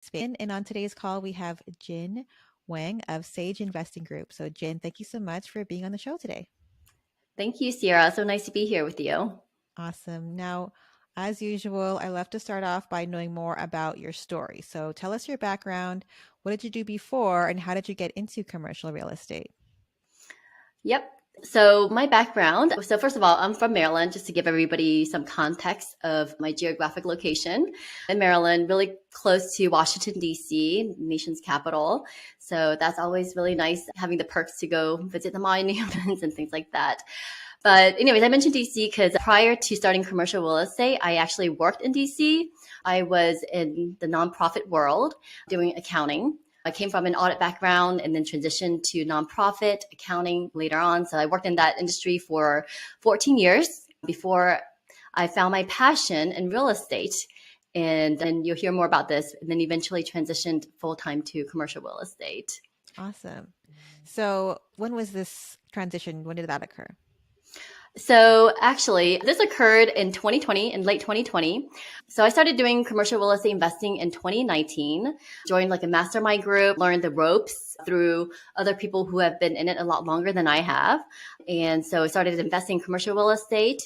Spain. And on today's call, we have Jin Wang of Sage Investing Group. So, Jin, thank you so much for being on the show today. Thank you, Sierra. So nice to be here with you. Awesome. Now, as usual, I love to start off by knowing more about your story. So, tell us your background. What did you do before, and how did you get into commercial real estate? Yep. So my background. So first of all, I'm from Maryland, just to give everybody some context of my geographic location. In Maryland, really close to Washington, D.C., nation's capital. So that's always really nice having the perks to go visit the monuments and things like that. But anyways, I mentioned DC because prior to starting commercial real estate, I actually worked in DC. I was in the nonprofit world doing accounting. I came from an audit background and then transitioned to nonprofit accounting later on. So I worked in that industry for 14 years before I found my passion in real estate. And then you'll hear more about this, and then eventually transitioned full time to commercial real estate. Awesome. So, when was this transition? When did that occur? So actually, this occurred in 2020, in late 2020. So I started doing commercial real estate investing in 2019, joined like a mastermind group, learned the ropes through other people who have been in it a lot longer than I have. And so I started investing in commercial real estate.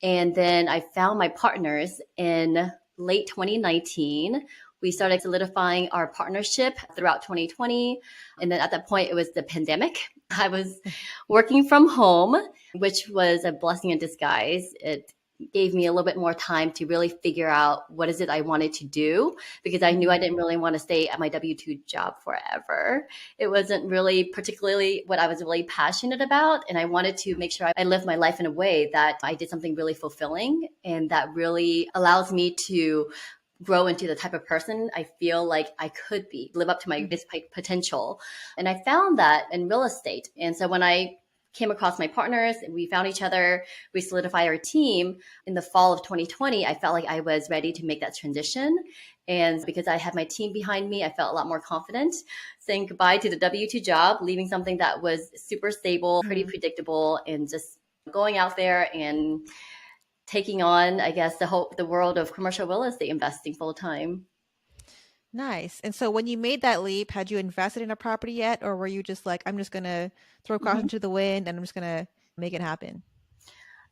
And then I found my partners in late 2019. We started solidifying our partnership throughout 2020. And then at that point, it was the pandemic. I was working from home, which was a blessing in disguise. It gave me a little bit more time to really figure out what is it I wanted to do, because I knew I didn't really want to stay at my W-2 job forever. It wasn't really particularly what I was really passionate about. And I wanted to make sure I lived my life in a way that I did something really fulfilling and that really allows me to grow into the type of person I feel like I could be, live up to my this potential. And I found that in real estate. And so when I came across my partners and we found each other, we solidified our team in the fall of 2020, I felt like I was ready to make that transition. And because I had my team behind me, I felt a lot more confident saying goodbye to the W-2 job, leaving something that was super stable, pretty predictable, and just going out there and taking on, I guess, the world of commercial real estate investing full time. Nice. And so when you made that leap, had you invested in a property yet, or were you just like, I'm just gonna throw caution to the wind and I'm just gonna make it happen?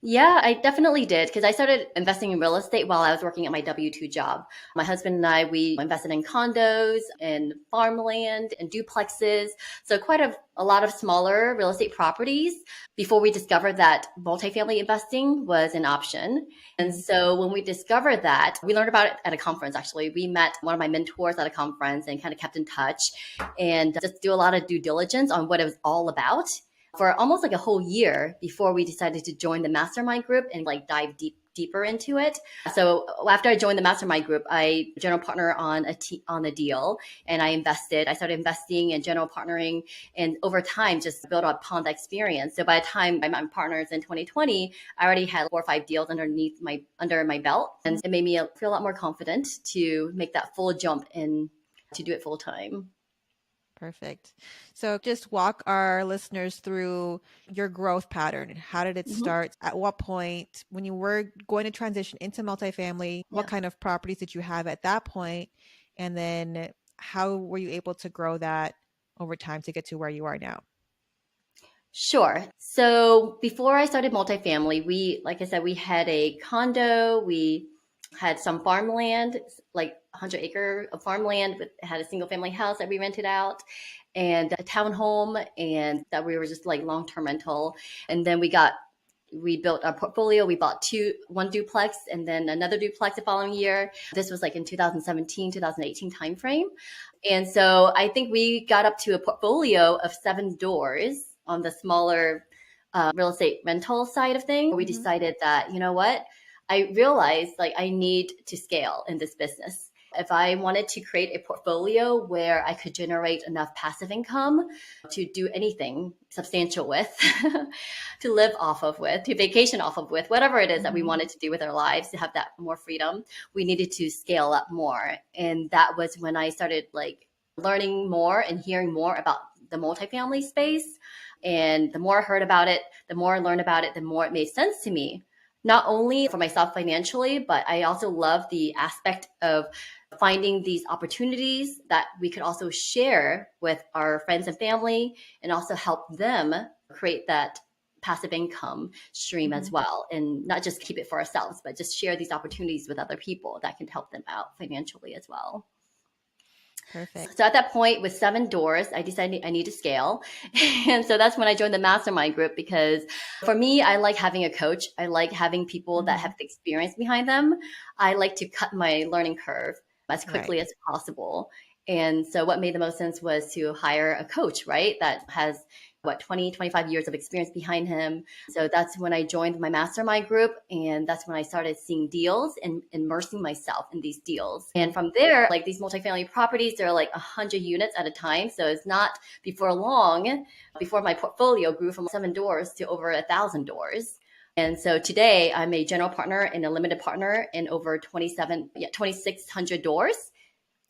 Yeah, I definitely did because I started investing in real estate while I was working at my W-2 job. My husband and I, we invested in condos and farmland and duplexes. So quite a lot of smaller real estate properties before we discovered that multifamily investing was an option. And so when we discovered that, we learned about it at a conference, actually. We met one of my mentors at a conference and kind of kept in touch and just do a lot of due diligence on what it was all about for almost like a whole year before we decided to join the mastermind group and like dive deeper into it. So after I joined the mastermind group, I general partner on a deal, and I started investing and general partnering, and over time just built upon that experience. So by the time I met my partners in 2020, I already had 4 or 5 deals under my belt, and it made me feel a lot more confident to make that full jump and to do it full time. Perfect. So just walk our listeners through your growth pattern. How did it Mhm. start? At what point, when you were going to transition into multifamily, what Yeah. kind of properties did you have at that point? And then how were you able to grow that over time to get to where you are now? Sure. So before I started multifamily, like I said, we had a condo. We had some farmland, like 100-acre of farmland, but it had a single family house that we rented out and a townhome, and that we were just like long-term rental. And then we built our portfolio. We bought one duplex and then another duplex the following year. This was like in 2017, 2018 timeframe. And so I think we got up to a portfolio of 7 doors on the smaller real estate rental side of things. We Hmm. decided that, you know what? I realized like I need to scale in this business. If I wanted to create a portfolio where I could generate enough passive income to do anything substantial with, to live off of with, to vacation off of with, whatever it is that we Hmm. wanted to do with our lives to have that more freedom, we needed to scale up more. And that was when I started like learning more and hearing more about the multifamily space. And the more I heard about it, the more I learned about it, the more it made sense to me. Not only for myself financially, but I also love the aspect of finding these opportunities that we could also share with our friends and family and also help them create that passive income stream Hmm. as well, and not just keep it for ourselves, but just share these opportunities with other people that can help them out financially as well. Perfect. So at that point, with 7 doors, I decided I need to scale. And so that's when I joined the mastermind group, because for me, I like having a coach. I like having people that Hmm. have the experience behind them. I like to cut my learning curve as Right. quickly as possible. And so what made the most sense was to hire a coach, right? That has 20, 25 years of experience behind him. So that's when I joined my mastermind group. And that's when I started seeing deals and immersing myself in these deals. And from there, like these multifamily properties, they're like 100 units at a time. So it's not before long, before my portfolio grew from 7 doors to over 1,000 doors. And so today I'm a general partner and a limited partner in over 2,600 doors.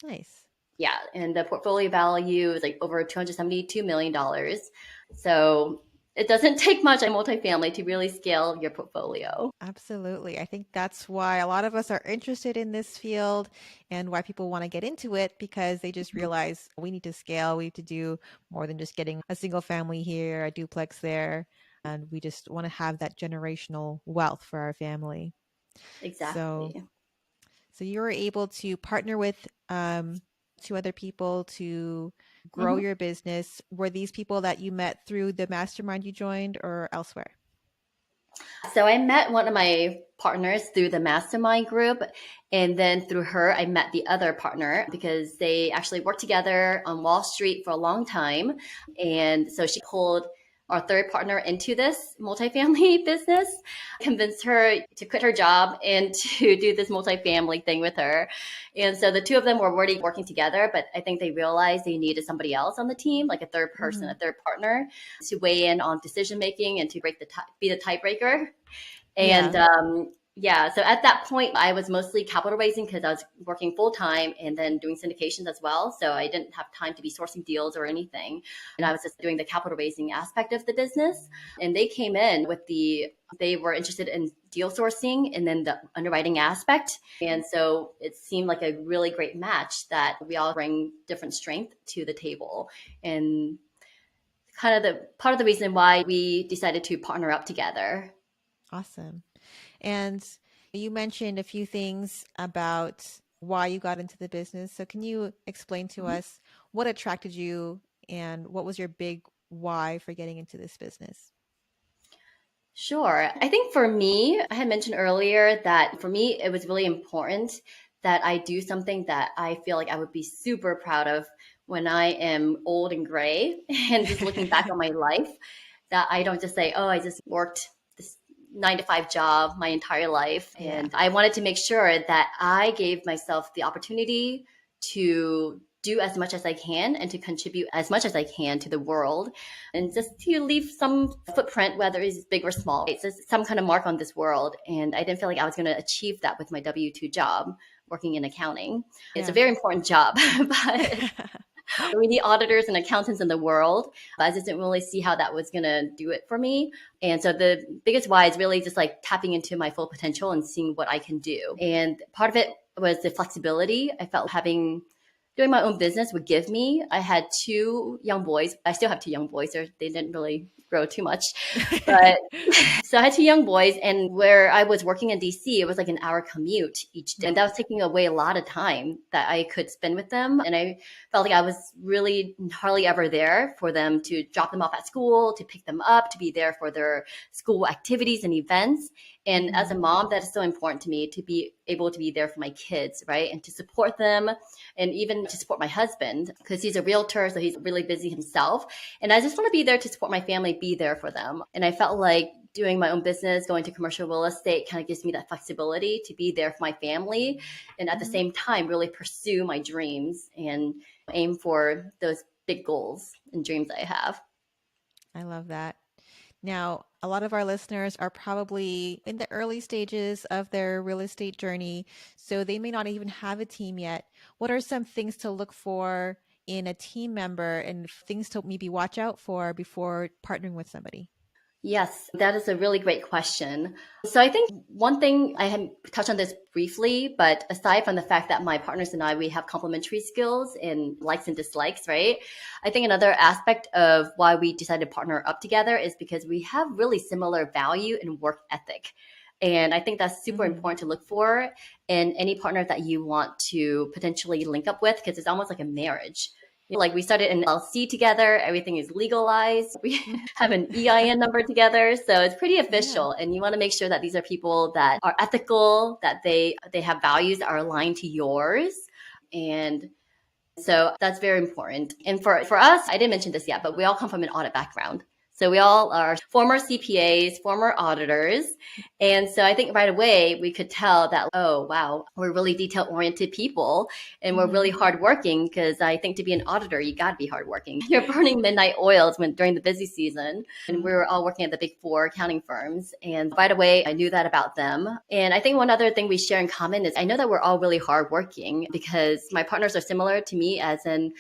Nice. Yeah, and the portfolio value is like over $272 million. So it doesn't take much in multifamily to really scale your portfolio. Absolutely. I think that's why a lot of us are interested in this field and why people want to get into it because they just realize we need to scale. We need to do more than just getting a single family here, a duplex there. And we just want to have that generational wealth for our family. So, Exactly. so you were able to partner with two other people to grow Mhm. your business. Were these people that you met through the mastermind you joined or elsewhere? So I met one of my partners through the mastermind group. And then through her, I met the other partner because they actually worked together on Wall Street for a long time. And so she pulled our third partner into this multifamily business, convinced her to quit her job and to do this multifamily thing with her. And so the two of them were already working together, but I think they realized they needed somebody else on the team, like a third person, a Hmm. third partner, to weigh in on decision making and to be the tiebreaker. And Yeah. yeah, so at that point, I was mostly capital raising because I was working full time and then doing syndications as well. So I didn't have time to be sourcing deals or anything. And I was just doing the capital raising aspect of the business. And they came in with they were interested in deal sourcing and then the underwriting aspect. And so it seemed like a really great match that we all bring different strength to the table. And kind of the part of the reason why we decided to partner up together. Awesome. And you mentioned a few things about why you got into the business. So can you explain to us what attracted you and what was your big why for getting into this business? Sure. I think for me, I had mentioned earlier that for me, it was really important that I do something that I feel like I would be super proud of when I am old and gray and just looking back on my life, that I don't just say, oh, I just worked this 9 to 5 job my entire life. Yeah. And I wanted to make sure that I gave myself the opportunity to do as much as I can and to contribute as much as I can to the world and just to leave some footprint, whether it's big or small. It's just some kind of mark on this world. And I didn't feel like I was going to achieve that with my W-2 job working in accounting. It's a Yeah. very important job, but we need auditors and accountants in the world. But I just didn't really see how that was going to do it for me. And so the biggest why is really just like tapping into my full potential and seeing what I can do. And part of it was the flexibility. I felt having doing my own business would give me. I had 2 young boys. I still have 2 young boys. They didn't really grow too much, but so I had 2 young boys, and where I was working in DC, it was like an hour commute each day. And that was taking away a lot of time that I could spend with them. And I felt like I was really hardly ever there for them, to drop them off at school, to pick them up, to be there for their school activities and events. And as a Hmm. mom, that is so important to me, to be able to be there for my kids, right? And to support them, and even to support my husband because he's a realtor. So he's really busy himself. And I just want to be there to support my family, be there for them. And I felt like doing my own business, going to commercial real estate kind of gives me that flexibility to be there for my family. And at the Hmm. same time, really pursue my dreams and aim for those big goals and dreams I have. I love that. Now, a lot of our listeners are probably in the early stages of their real estate journey, so they may not even have a team yet. What are some things to look for in a team member and things to maybe watch out for before partnering with somebody? Yes, that is a really great question. So I think one thing I had touched on this briefly, but aside from the fact that my partners and I, we have complementary skills and likes and dislikes, right? I think another aspect of why we decided to partner up together is because we have really similar value and work ethic. And I think that's super Mm-hmm. important to look for in any partner that you want to potentially link up with, because it's almost like a marriage. Like we started an LLC together, everything is legalized. We have an EIN number together. So it's pretty Yeah. official. And you want to make sure that these are people that are ethical, that they have values that are aligned to yours. And so that's very important. And for us, I didn't mention this yet, but we all come from an audit background. So we all are former CPAs, former auditors. And so I think right away we could tell that, oh, wow, we're really detail oriented people and we're Mm-hmm. really hardworking, because I think to be an auditor, you got to be hardworking. You're burning midnight oils during the busy season. And we were all working at the big four accounting firms. And right away, I knew that about them. And I think one other thing we share in common is I know that we're all really hardworking, because my partners are similar to me, as in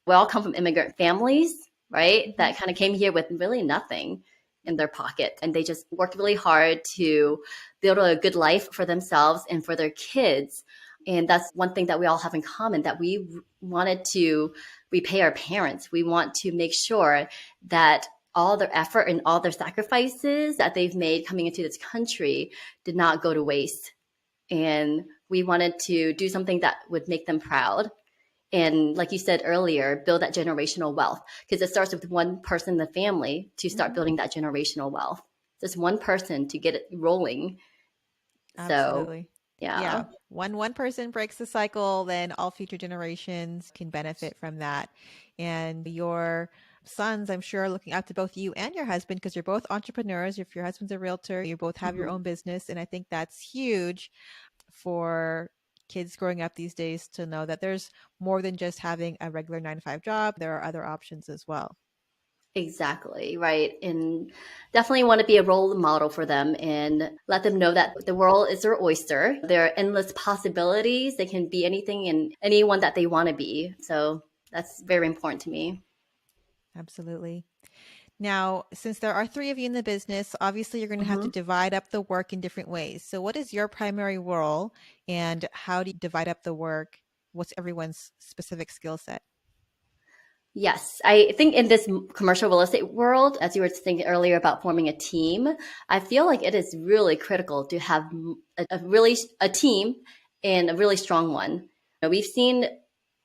we all come from immigrant families, right? Mm-hmm. That kind of came here with really nothing in their pocket. And they just worked really hard to build a good life for themselves and for their kids. And that's one thing that we all have in common, that we wanted to repay our parents. We want to make sure that all their effort and all their sacrifices that they've made coming into this country did not go to waste. And we wanted to do something that would make them proud. And like you said earlier, build that generational wealth, because it starts with one person in the family to start Mm-hmm. building that generational wealth. Just one person to get it rolling. So, Absolutely. yeah. Yeah. One person breaks the cycle, then all future generations can benefit from that. And your sons, I'm sure, are looking out to both you and your husband, because you're both entrepreneurs. If your husband's a realtor, you both have your Mhm. own business. And I think that's huge for kids growing up these days to know that there's more than just having a regular 9 to 5 job. There are other options as well. Exactly, right. And definitely want to be a role model for them and let them know that the world is their oyster. There are endless possibilities. They can be anything and anyone that they want to be. So that's very important to me. Absolutely. Now, since there are three of you in the business, obviously you're going to have to Mhm. divide up the work in different ways. So, what is your primary role and how do you divide up the work? What's everyone's specific skill set? Yes, I think in this commercial real estate world, as you were thinking earlier about forming a team, I feel like it is really critical to have a team, and a really strong one. We've seen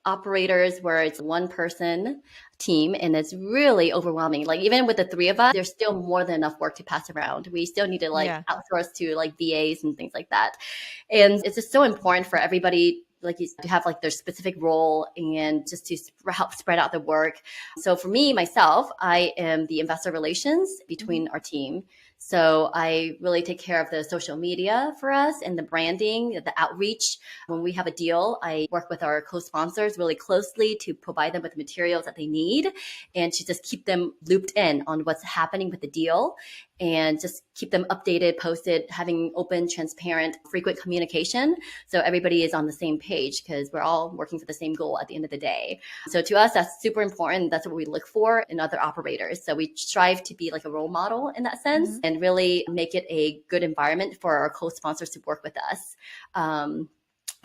operators where it's one person team and it's really overwhelming. Like even with the three of us, there's still more than enough work to pass around. We still need to like Yeah. outsource to like VAs and things like that. And it's just so important for everybody, like you to have like their specific role and just to help spread out the work. So for me myself, I am the investor relations Hmm. between our team. So I really take care of the social media for us and the branding, the outreach. When we have a deal, I work with our co-sponsors really closely to provide them with materials that they need and to just keep them looped in on what's happening with the deal and just keep them updated, posted, having open, transparent, frequent communication. So everybody is on the same page, because we're all working for the same goal at the end of the day. So to us, that's super important. That's what we look for in other operators. So we strive to be like a role model in that sense Hmm. and really make it a good environment for our co-sponsors to work with us.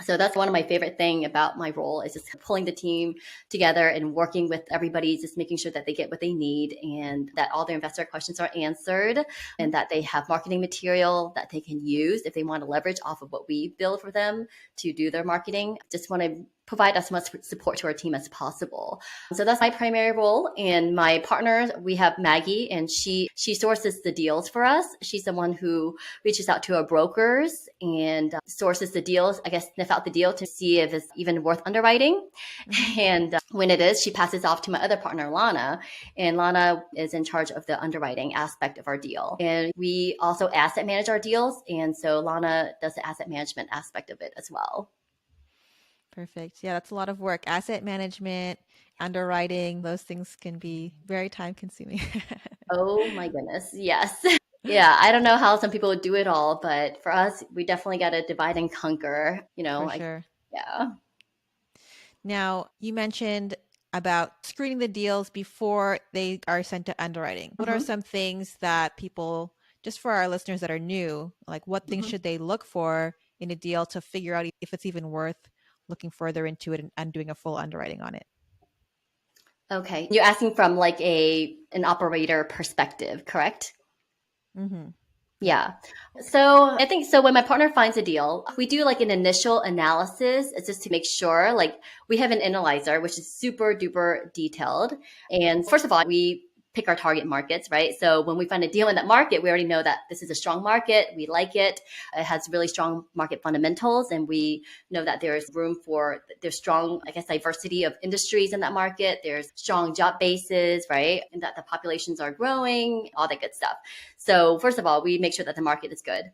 So that's one of my favorite thing about my role, is just pulling the team together and working with everybody, just making sure that they get what they need and that all their investor questions are answered and that they have marketing material that they can use if they want to leverage off of what we build for them to do their marketing. Just want to provide as much support to our team as possible. So that's my primary role. And my partner, we have Maggie, and she sources the deals for us. She's the one who reaches out to our brokers and sources the deals, I guess, sniff out the deal to see if it's even worth underwriting. Hmm. And when it is, she passes off to my other partner, Lana. And Lana is in charge of the underwriting aspect of our deal. And we also asset manage our deals. And so Lana does the asset management aspect of it as well. Perfect. Yeah, that's a lot of work. Asset management, underwriting, those things can be very time consuming. Oh my goodness. Yes. Yeah. I don't know how some people would do it all, but for us, we definitely got to divide and conquer, For sure. yeah. Now, you mentioned about screening the deals before they are sent to underwriting. What are Mm-hmm. some things that people, just for our listeners that are new, like what things Mm-hmm. should they look for in a deal to figure out if it's even worth looking further into it and doing a full underwriting on it? Okay. You're asking from like an operator perspective, correct? Mm-hmm. Yep. Yeah. So I think so when my partner finds a deal, we do like an initial analysis. It's just to make sure like we have an analyzer, which is super duper detailed. And first of all, we pick our target markets, right? So when we find a deal in that market, we already know that this is a strong market. We like it. It has really strong market fundamentals. And we know that there's strong, I guess, diversity of industries in that market. There's strong job bases, right? And that the populations are growing, all that good stuff. So first of all, we make sure that the market is good.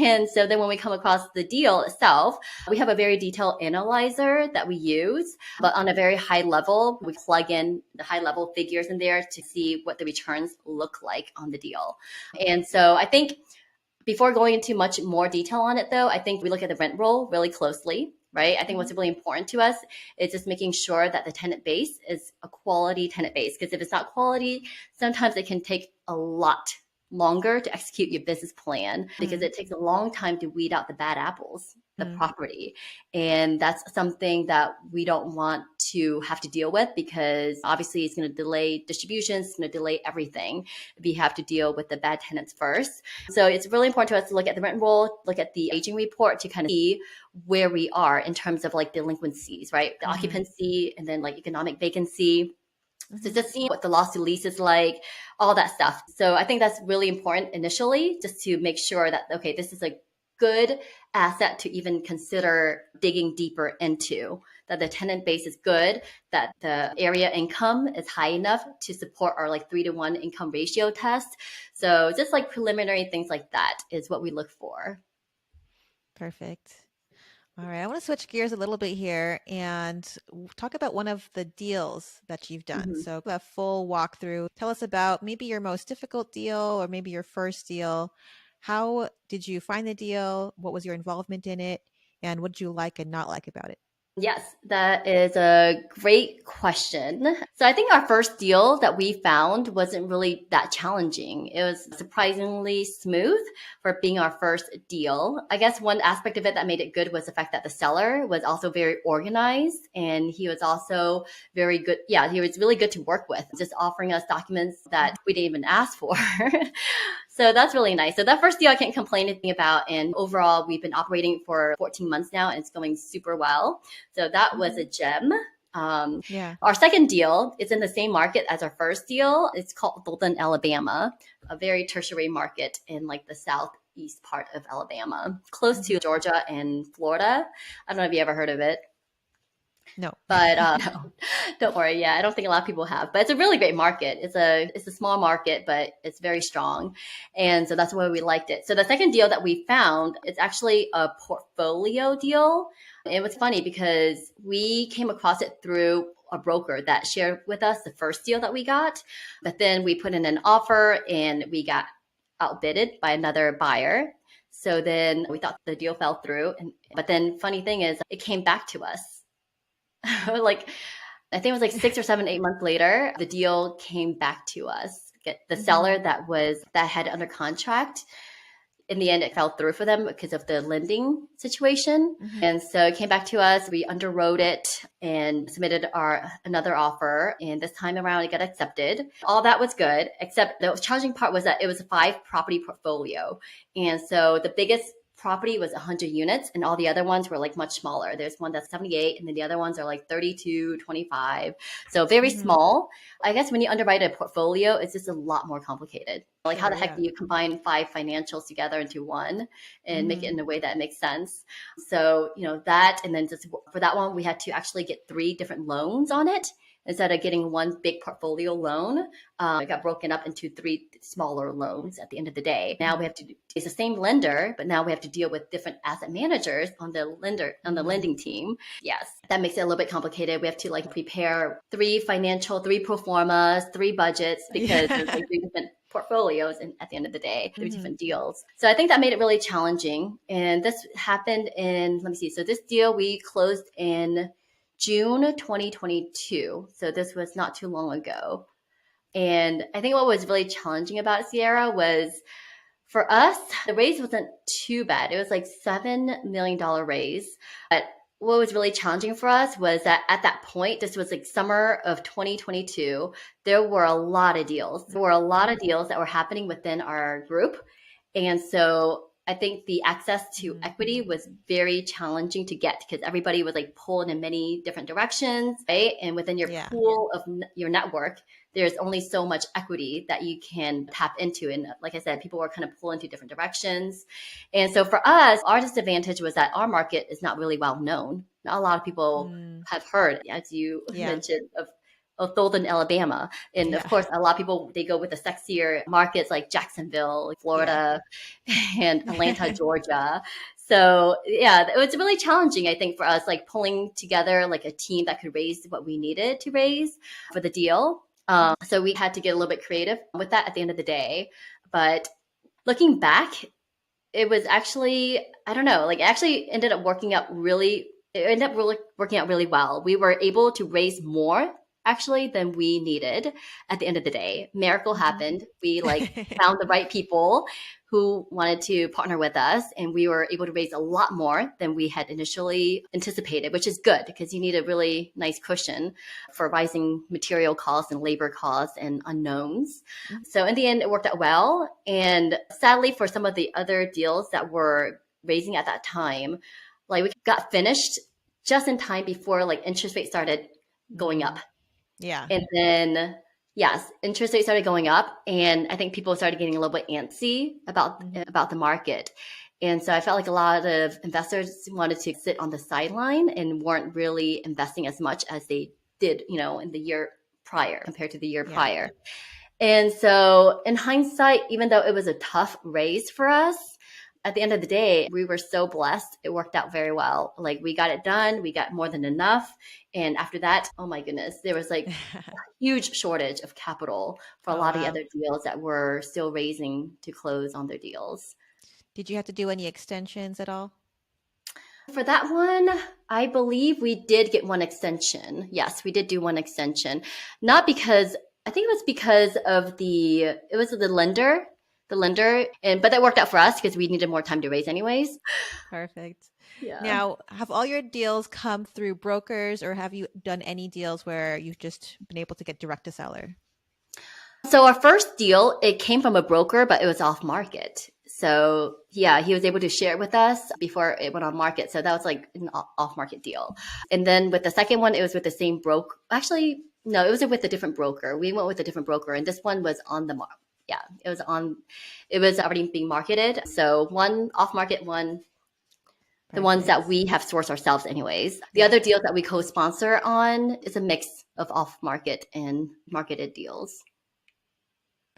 And so then when we come across the deal itself, we have a very detailed analyzer that we use, but on a very high level, we plug in the high level figures in there to see what the returns look like on the deal. And so I think before going into much more detail on it though, I think we look at the rent roll really closely. Right. I think what's really important to us is just making sure that the tenant base is a quality tenant base. Because if it's not quality, sometimes it can take a lot longer to execute your business plan because it takes a long time to weed out the bad apples, the property. And that's something that we don't want to have to deal with because obviously it's going to delay distributions, it's going to delay everything. We have to deal with the bad tenants first. So it's really important to us to look at the rent roll, look at the aging report to kind of see where we are in terms of like delinquencies, right? The occupancy and then like economic vacancy. So just seeing what the loss to lease is like, all that stuff. So I think that's really important initially, just to make sure that, okay, this is a good asset to even consider digging deeper into, that the tenant base is good, that the area income is high enough to support our like 3-to-1 income ratio test. So just like preliminary things like that is what we look for. Perfect. All right, I want to switch gears a little bit here and talk about one of the deals that you've done. Mm-hmm. So, a full walkthrough. Tell us about maybe your most difficult deal or maybe your first deal. How did you find the deal? What was your involvement in it? And what did you like and not like about it? Yes, that is a great question. So I think our first deal that we found wasn't really that challenging. It was surprisingly smooth for being our first deal. I guess one aspect of it that made it good was the fact that the seller was also very organized and he was also very good. Yeah, he was really good to work with, just offering us documents that we didn't even ask for. So that's really nice. So that first deal I can't complain anything about. And overall, we've been operating for 14 months now and it's going super well. So that was a gem. Yeah. Our second deal is in the same market as our first deal. It's called Dothan, Alabama, a very tertiary market in like the southeast part of Alabama, close to Georgia and Florida. I don't know if you ever heard of it. No. But no, don't worry. Yeah, I don't think a lot of people have. But it's a really great market. It's a small market, but it's very strong, and so that's why we liked it. So the second deal that we found, it's actually a portfolio deal. It was funny because we came across it through a broker that shared with us the first deal that we got, but then we put in an offer and we got outbidded by another buyer. So then we thought the deal fell through, but then funny thing is, it came back to us. Like I think it was like 6 or 7, 8 months later, the deal came back to us. The seller that had it under contract, in the end, it fell through for them because of the lending situation. And so it came back to us. We underwrote it and submitted another offer. And this time around, it got accepted. All that was good, except the challenging part was that it was a 5-property portfolio. And so the biggest property was 100 units and all the other ones were like much smaller. There's one that's 78 and then the other ones are like 32, 25. So very small. I guess when you underwrite a portfolio, it's just a lot more complicated. Like how the heck do you combine 5 financials together into one and make it in a way that makes sense? So, that, and then just for that one, we had to actually get 3 different loans on it. Instead of getting one big portfolio loan, it got broken up into 3 smaller loans at the end of the day. Now we have to, it's the same lender, but now we have to deal with different asset managers on the lending team. Yes, that makes it a little bit complicated. We have to like prepare 3 pro formas, 3 budgets, because there's like 3 different portfolios and at the end of the day, 3 different deals. So I think that made it really challenging. And this happened in, let me see. So this deal we closed in June 2022. So this was not too long ago. And I think what was really challenging about Sierra was for us, the raise wasn't too bad. It was like $7 million raise. But what was really challenging for us was that at that point, this was like summer of 2022, there were a lot of deals. There were a lot of deals that were happening within our group. And so I think the access to equity was very challenging to get because everybody was like pulled in many different directions, right? And within your Yeah. pool of your network, there's only so much equity that you can tap into. And like I said, people were kind of pulled into different directions. And so for us, our disadvantage was that our market is not really well known. Not a lot of people Mm, have heard, as you yeah. mentioned, of Dothan, Alabama. And of Yeah. course, a lot of people, they go with the sexier markets like Jacksonville, Yeah. Florida, and Atlanta, Georgia. So yeah, it was really challenging, I think, for us, like pulling together like a team that could raise what we needed to raise for the deal. So we had to get a little bit creative with that at the end of the day. But looking back, it was actually, I don't know, like it actually ended up working out really, it ended up really working out really well. We were able to raise more actually than we needed at the end of the day. Miracle happened. We like found the right people who wanted to partner with us, and we were able to raise a lot more than we had initially anticipated, which is good because you need a really nice cushion for rising material costs and labor costs and unknowns. So in the end, it worked out well. And sadly, for some of the other deals that were raising at that time, like we got finished just in time before like interest rates started going up. Yeah. And then, yes, interest rates started going up, and I think people started getting a little bit antsy about the market. And so I felt like a lot of investors wanted to sit on the sideline and weren't really investing as much as they did, in the year prior compared to the year Yeah. prior. And so in hindsight, even though it was a tough raise for us, at the end of the day, we were so blessed. It worked out very well. Like we got it done. We got more than enough. And after that, oh my goodness, there was like huge shortage of capital for a Oh, lot of the wow. other deals that were still raising to close on their deals. Did you have to do any extensions at all? For that one, I believe we did get one extension. Yes, we did do one extension. Not because I think it was because of it was the lender, and but that worked out for us because we needed more time to raise anyways. Perfect. Yeah. Now, have all your deals come through brokers, or have you done any deals where you've just been able to get direct to seller? So our first deal, it came from a broker, but it was off market. So yeah, he was able to share it with us before it went on market. So that was like an off market deal. And then with the second one, it was with the same broker. Actually, no, it was with a different broker. We went with a different broker, and this one was on the market. Yeah, it was already being marketed. So one off market, one the ones that Perfect. we have sourced ourselves anyways. The Yeah. other deals that we co-sponsor on is a mix of off market and marketed deals.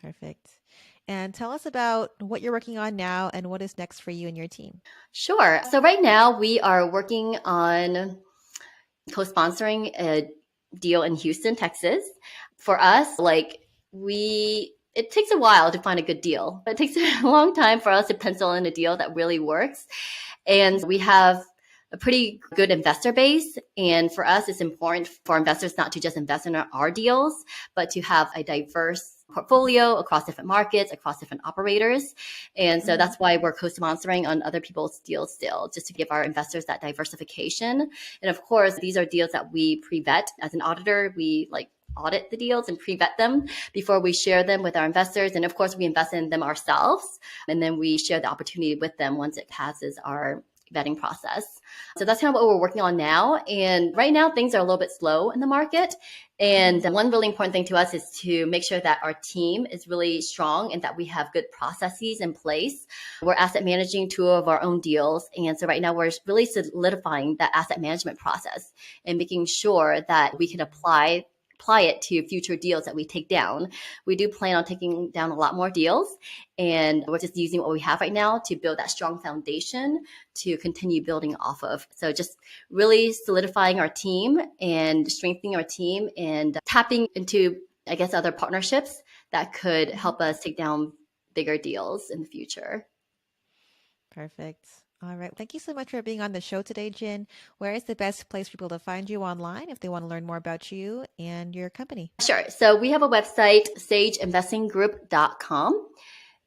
Perfect. And tell us about what you're working on now and what is next for you and your team. Sure. So right now we are working on co-sponsoring a deal in Houston, Texas. For us, it takes a while to find a good deal. It takes a long time for us to pencil in a deal that really works. And we have a pretty good investor base. And for us, it's important for investors not to just invest in our deals, but to have a diverse portfolio across different markets, across different operators. And so that's why we're co-sponsoring on other people's deals still, just to give our investors that diversification. And of course, these are deals that we pre-vet. As an auditor, we audit the deals and pre-vet them before we share them with our investors. And of course, we invest in them ourselves. And then we share the opportunity with them once it passes our vetting process. So that's kind of what we're working on now. And right now, things are a little bit slow in the market. And one really important thing to us is to make sure that our team is really strong and that we have good processes in place. We're asset managing two of our own deals. And so right now, we're really solidifying that asset management process and making sure that we can apply it to future deals that we take down. We do plan on taking down a lot more deals, and we're just using what we have right now to build that strong foundation to continue building off of. So just really solidifying our team and strengthening our team and tapping into, I guess, other partnerships that could help us take down bigger deals in the future. Perfect. All right. Thank you so much for being on the show today, Jin. Where is the best place for people to find you online if they want to learn more about you and your company? Sure. So we have a website, sageinvestinggroup.com.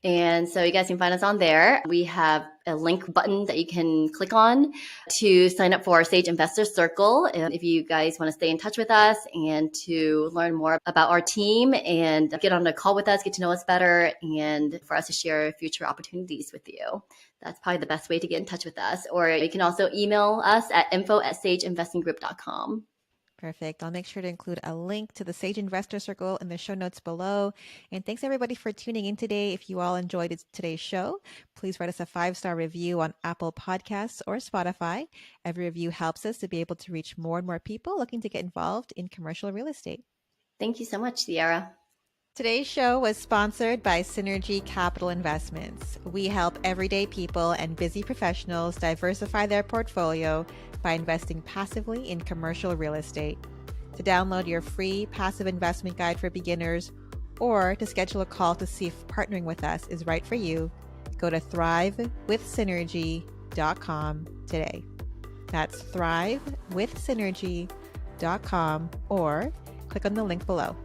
And so you guys can find us on there. We have a link button that you can click on to sign up for our Sage Investor Circle. And if you guys want to stay in touch with us and to learn more about our team and get on a call with us, get to know us better, and for us to share future opportunities with you, that's probably the best way to get in touch with us. Or you can also email us at info@sageinvestinggroup.com. Perfect. I'll make sure to include a link to the Sage Investor Circle in the show notes below. And thanks everybody for tuning in today. If you all enjoyed today's show, please write us a 5-star review on Apple Podcasts or Spotify. Every review helps us to be able to reach more and more people looking to get involved in commercial real estate. Thank you so much, Sierra. Today's show was sponsored by Synergy Capital Investments. We help everyday people and busy professionals diversify their portfolio by investing passively in commercial real estate. To download your free passive investment guide for beginners or to schedule a call to see if partnering with us is right for you, go to thrivewithsynergy.com today. That's thrivewithsynergy.com or click on the link below.